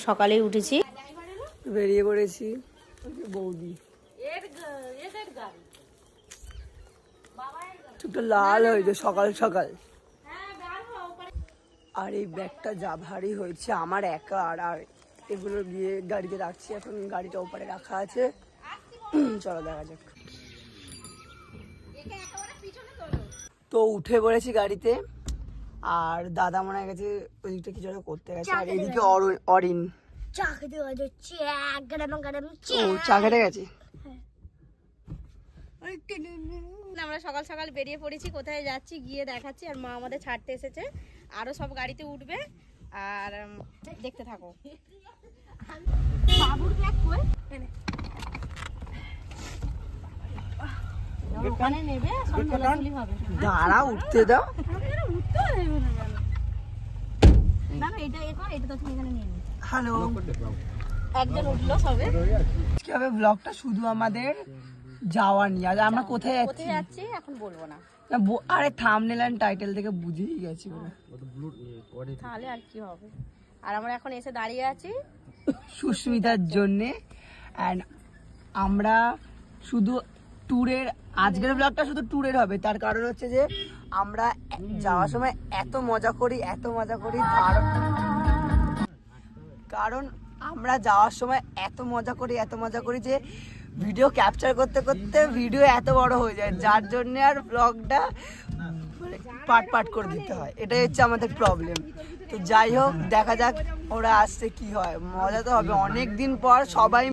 সকালেই উঠেছি, বেরিয়ে পড়েছি। বৌদি চুপটা লাল হয়েছে সকাল সকাল। আর এই ব্যাগটা যা ভারী হয়েছে আমার একা, আর এগুলো গিয়ে গাড়িতে রাখছি। এখন গাড়িটা ওপারে রাখা আছে, চলো দেখা যাক। তো উঠে পড়েছি গাড়িতে, আর দাদা মনে হয় গেছে ওইদিকটা কিছু একটা করতে গেছে। আর এদিকে অরিন চা খেতে গেছে। আমরা সকাল সকাল বেরিয়ে পড়েছি, কোথায় যাচ্ছি গিয়ে দেখাচ্ছি। আর মা আমাদের ছাড়তে এসেছে, আরো সব গাড়িতে উঠবে, আর দেখতে থাকো। বাবুর ব্যাগ কই? ওখানে নেবে, সব তোলাতুলি হবে। দাঁড়া, উঠতে দাও। না না, এটা তো তুমি এখানে নিয়ে নিও। হ্যালো, একজন উঠলো সবে। আজকে হবে ব্লগটা শুধু আমাদের যাওয়া নিয়ে। আর আমরা কোথায় যাচ্ছি এখন বলবো না। আরে থাম্বনেল এন্ড টাইটেল থেকে বুঝেই গেছি তাহলে আর কি হবে। আর আমরা এখন এসে দাঁড়িয়ে আছি সুস্মিতার জন্যে। অ্যান্ড আমরা শুধু ট্যুরের, আজকের ব্লগটা শুধু ট্যুরের হবে। তার কারণ হচ্ছে যে আমরা যাওয়ার সময় এত মজা করি কারণ আমরা যাওয়ার সময় এত মজা করি যে ভিডিও ক্যাপচার করতে করতে ভিডিও এত বড় হয়ে যায়, যার জন্য আর ব্লগটা পার্ট করে দিতে হয়। এটাই হচ্ছে আমাদের প্রবলেম। তো যাই হোক, দেখা যাক ওরা আসছে কি হয়। মজা তো হবে, অনেক দিন পর সবাই